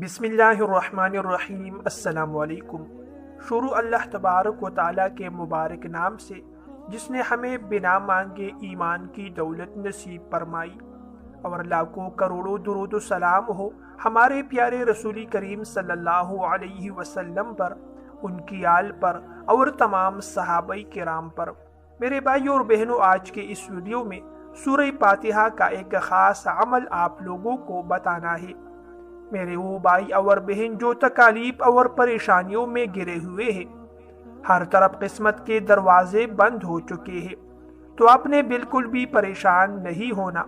بسم اللہ الرحمن الرحیم۔ السلام علیکم۔ شروع اللہ تبارک و تعالیٰ کے مبارک نام سے جس نے ہمیں بنا مانگے ایمان کی دولت نصیب فرمائی، اور لاکھوں کروڑوں درود و سلام ہو ہمارے پیارے رسول کریم صلی اللہ علیہ وسلم پر، ان کی آل پر اور تمام صحابہ کرام پر۔ میرے بھائیوں اور بہنوں، آج کے اس ویڈیو میں سورہ فاتحہ کا ایک خاص عمل آپ لوگوں کو بتانا ہے۔ میرے وہ بھائی اور بہن جو تکالیف اور پریشانیوں میں گرے ہوئے ہیں، ہر طرف قسمت کے دروازے بند ہو چکے ہیں، تو آپ نے بالکل بھی پریشان نہیں ہونا۔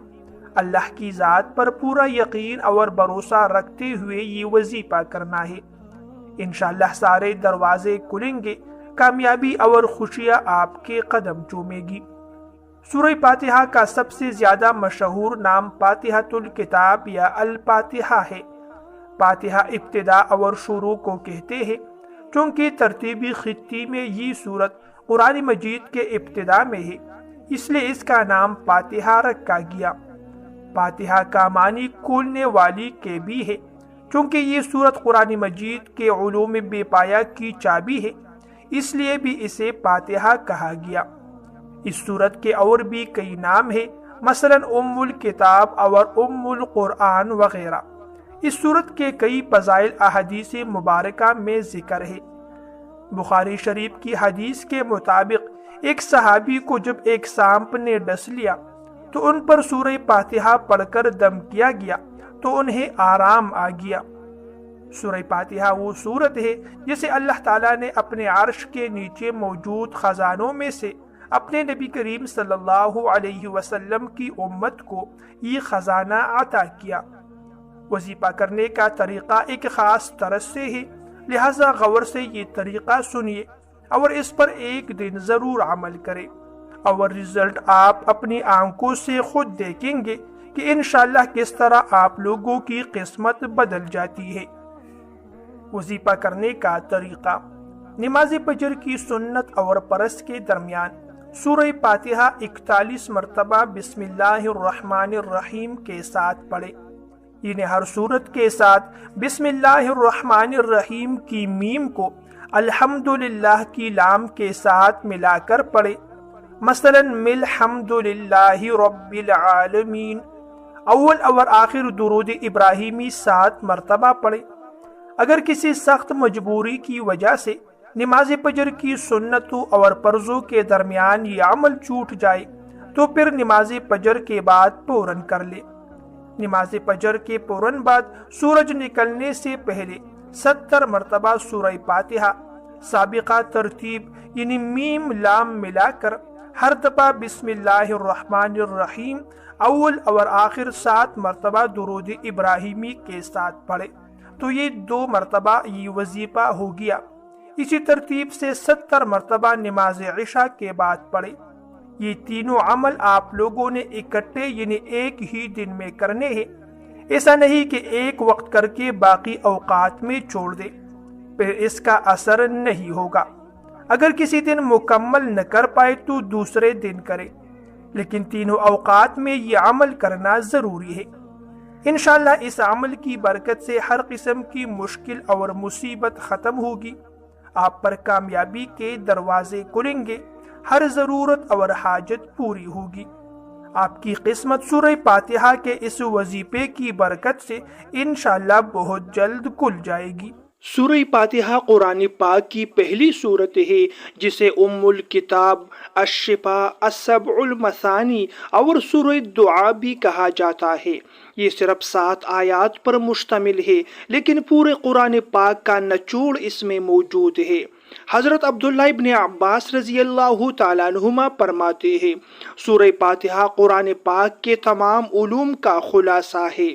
اللہ کی ذات پر پورا یقین اور بھروسہ رکھتے ہوئے یہ وظیفہ کرنا ہے۔ انشاءاللہ سارے دروازے کھلیں گے، کامیابی اور خوشیاں آپ کے قدم چومے گی۔ سورہ فاتحہ کا سب سے زیادہ مشہور نام فاتحۃ الکتاب یا الفاتحہ ہے۔ فاتحہ ابتدا اور شروع کو کہتے ہیں، چونکہ ترتیبی خطی میں یہ سورت قرآن مجید کے ابتدا میں ہے، اس لیے اس کا نام فاتحہ رکھا گیا۔ فاتحہ کا معنی کھولنے والی کے بھی ہے، چونکہ یہ سورت قرآن مجید کے علوم بے پایا کی چابی ہے، اس لیے بھی اسے فاتحہ کہا گیا۔ اس سورت کے اور بھی کئی نام ہیں، مثلا ام الکتاب اور ام القرآن وغیرہ۔ اس سورت کے کئی فضائل احادیث مبارکہ میں ذکر ہے۔ بخاری شریف کی حدیث کے مطابق ایک صحابی کو جب ایک سانپ نے ڈس لیا تو ان پر سورہ فاتحہ پڑھ کر دم کیا گیا تو انہیں آرام آ گیا۔ سورہ فاتحہ وہ سورت ہے جسے اللہ تعالیٰ نے اپنے عرش کے نیچے موجود خزانوں میں سے اپنے نبی کریم صلی اللہ علیہ وسلم کی امت کو یہ خزانہ عطا کیا۔ وظیفہ کرنے کا طریقہ ایک خاص طرز سے ہے، لہذا غور سے یہ طریقہ سنیے اور اس پر ایک دن ضرور عمل کریں، اور رزلٹ آپ اپنی آنکھوں سے خود دیکھیں گے کہ انشاءاللہ کس طرح آپ لوگوں کی قسمت بدل جاتی ہے۔ وظیفہ کرنے کا طریقہ: نماز فجر کی سنت اور فرض کے درمیان سورہ فاتحہ 41 مرتبہ بسم اللہ الرحمن الرحیم کے ساتھ پڑھیں، یعنی ہر سورت کے ساتھ بسم اللہ الرحمن الرحیم کی میم کو الحمدللہ کی لام کے ساتھ ملا کر پڑھیں، مثلا الحمدللہ رب العالمین۔ اول اور آخر درود ابراہیمی 7 مرتبہ پڑھیں۔ اگر کسی سخت مجبوری کی وجہ سے نماز فجر کی سنتوں اور فرضوں کے درمیان یہ عمل چھوٹ جائے تو پھر نماز فجر کے بعد فوراً کر لے۔ نماز فجر کے فوراً بعد سورج نکلنے سے پہلے 70 مرتبہ سورہ فاتحہ سابقہ ترتیب یعنی میم لام ملا کر ہر دفعہ بسم اللہ الرحمن الرحیم اول اور آخر 7 مرتبہ درود ابراہیمی کے ساتھ پڑھے تو یہ 2 مرتبہ یہ وظیفہ ہو گیا۔ اسی ترتیب سے 70 مرتبہ نماز عشاء کے بعد پڑھے۔ یہ تینوں عمل آپ لوگوں نے اکٹھے یعنی ایک ہی دن میں کرنے ہیں، ایسا نہیں کہ ایک وقت کر کے باقی اوقات میں چھوڑ دے، پھر اس کا اثر نہیں ہوگا۔ اگر کسی دن مکمل نہ کر پائے تو دوسرے دن کرے، لیکن تینوں اوقات میں یہ عمل کرنا ضروری ہے۔ انشاءاللہ اس عمل کی برکت سے ہر قسم کی مشکل اور مصیبت ختم ہوگی، آپ پر کامیابی کے دروازے کھلیں گے، ہر ضرورت اور حاجت پوری ہوگی۔ آپ کی قسمت سورہ فاتحہ کے اس وظیفے کی برکت سے انشاءاللہ بہت جلد کھل جائے گی۔ سورہ فاتحہ قرآن پاک کی پہلی سورت ہے جسے ام الکتاب، الشفاء، السبع المثانی اور سورہ دعا بھی کہا جاتا ہے۔ یہ صرف 7 آیات پر مشتمل ہے، لیکن پورے قرآن پاک کا نچوڑ اس میں موجود ہے۔ حضرت عبداللہ ابن عباس رضی اللہ تعالیٰ عنہما فرماتے ہیں، سورہ فاتحہ قرآن پاک کے تمام علوم کا خلاصہ ہے۔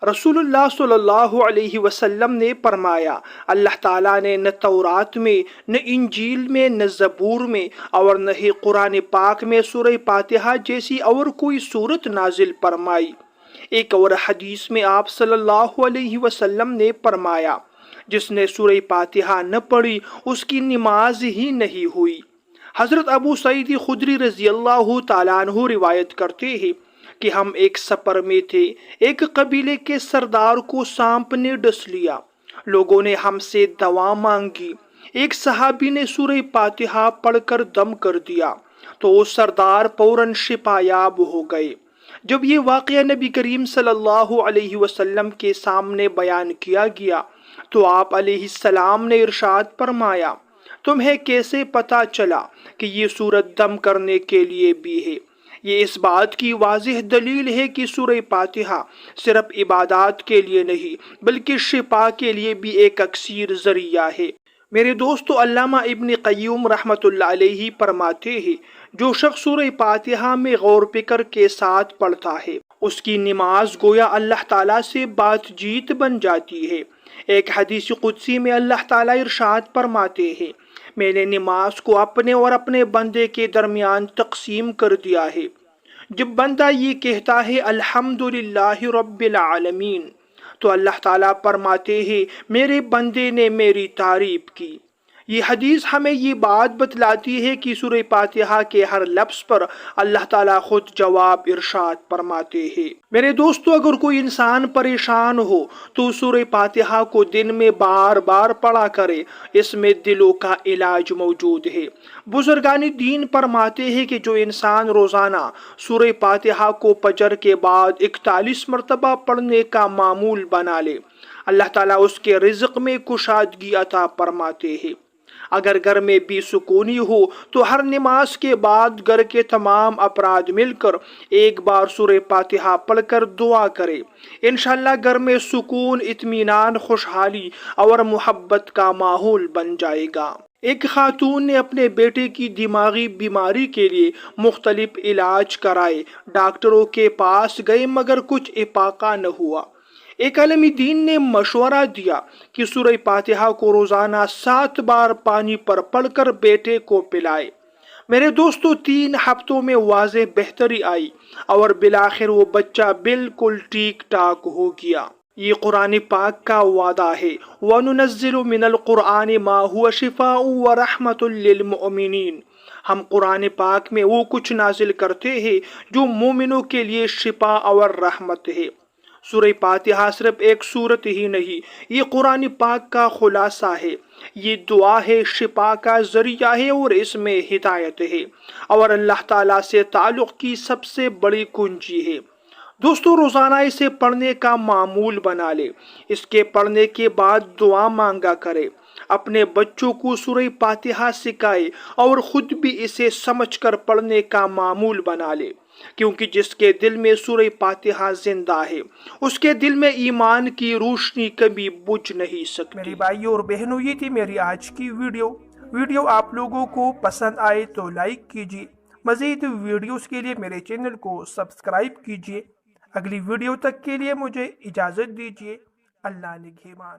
رسول اللہ صلی اللہ علیہ وسلم نے فرمایا، اللہ تعالیٰ نے نہ تورات میں، نہ انجیل میں، نہ زبور میں اور نہ ہی قرآن پاک میں سورہ فاتحہ جیسی اور کوئی سورت نازل فرمائی۔ ایک اور حدیث میں آپ صلی اللہ علیہ وسلم نے فرمایا، جس نے سورہ فاتحہ نہ پڑھی اس کی نماز ہی نہیں ہوئی۔ حضرت ابو سعید خدری رضی اللہ تعالیٰ عنہ روایت کرتے ہیں، کہ ہم ایک سفر میں تھے، ایک قبیلے کے سردار کو سانپ نے ڈس لیا، لوگوں نے ہم سے دوا مانگی، ایک صحابی نے سورہ فاتحہ پڑھ کر دم کر دیا تو وہ سردار فوراً شفا یاب ہو گئے۔ جب یہ واقعہ نبی کریم صلی اللہ علیہ وسلم کے سامنے بیان کیا گیا تو آپ علیہ السلام نے ارشاد فرمایا، تمہیں کیسے پتا چلا کہ یہ سورت دم کرنے کے لیے بھی ہے؟ یہ اس بات کی واضح دلیل ہے کہ سورہ فاتحہ صرف عبادات کے لیے نہیں بلکہ شفا کے لیے بھی ایک اکثیر ذریعہ ہے۔ میرے دوستو، علامہ ابن قیم رحمۃ اللہ علیہ فرماتے ہیں، جو شخص سورہ فاتحہ میں غور فکر کے ساتھ پڑھتا ہے اس کی نماز گویا اللہ تعالیٰ سے بات چیت بن جاتی ہے۔ ایک حدیث قدسی میں اللہ تعالیٰ ارشاد فرماتے ہیں، میں نے نماز کو اپنے اور اپنے بندے کے درمیان تقسیم کر دیا ہے۔ جب بندہ یہ کہتا ہے الحمدللہ رب العالمین تو اللہ تعالیٰ فرماتے ہیں میرے بندے نے میری تعریف کی۔ یہ حدیث ہمیں یہ بات بتلاتی ہے کہ سورہ فاتحہ کے ہر لفظ پر اللہ تعالیٰ خود جواب ارشاد فرماتے ہیں۔ میرے دوستو، اگر کوئی انسان پریشان ہو تو سورہ فاتحہ کو دن میں بار بار پڑھا کرے، اس میں دلوں کا علاج موجود ہے۔ بزرگان دین فرماتے ہیں کہ جو انسان روزانہ سورہ فاتحہ کو فجر کے بعد 41 مرتبہ پڑھنے کا معمول بنا لے، اللہ تعالیٰ اس کے رزق میں کشادگی عطا فرماتے ہیں۔ اگر گھر میں بھی سکونی ہو تو ہر نماز کے بعد گھر کے تمام افراد مل کر ایک بار سورہ فاتحہ پڑھ کر دعا کرے، انشاءاللہ گھر میں سکون، اطمینان، خوشحالی اور محبت کا ماحول بن جائے گا۔ ایک خاتون نے اپنے بیٹے کی دماغی بیماری کے لیے مختلف علاج کرائے، ڈاکٹروں کے پاس گئے مگر کچھ افاقہ نہ ہوا۔ ایک عالم دین نے مشورہ دیا کہ سورہ فاتحہ کو روزانہ 7 بار پانی پر پڑھ کر بیٹے کو پلائے۔ میرے دوستو، 3 ہفتوں میں واضح بہتری آئی اور بالآخر وہ بچہ بالکل ٹھیک ٹھاک ہو گیا۔ یہ قرآن پاک کا وعدہ ہے، وَنُنَزِّلُ مِنَ الْقُرْآنِ مَا هُوَ شِفَاءٌ وَرَحْمَةٌ لِّلْمُؤْمِنِينَ۔ ہم قرآن پاک میں وہ کچھ نازل کرتے ہیں جو مومنوں کے لیے شفا اور رحمت ہے۔ سورہ فاتحہ صرف ایک سورت ہی نہیں، یہ قرآن پاک کا خلاصہ ہے، یہ دعا ہے، شفا کا ذریعہ ہے اور اس میں ہدایت ہے اور اللہ تعالیٰ سے تعلق کی سب سے بڑی کنجی ہے۔ دوستو، روزانہ اسے پڑھنے کا معمول بنا لے، اس کے پڑھنے کے بعد دعا مانگا کرے، اپنے بچوں کو سورہ فاتحہ سکھائے اور خود بھی اسے سمجھ کر پڑھنے کا معمول بنا لے، کیونکہ جس کے دل میں سورہ فاتحہ زندہ ہے اس کے دل میں ایمان کی روشنی کبھی بجھ نہیں سکتی۔ میری بھائیوں اور بہنوں، یہ تھی میری آج کی ویڈیو آپ لوگوں کو پسند آئے تو لائک کیجیے، مزید ویڈیوز کے لیے میرے چینل کو سبسکرائب کیجیے۔ اگلی ویڈیو تک کے لیے مجھے اجازت دیجیے۔ اللہ نگہبان۔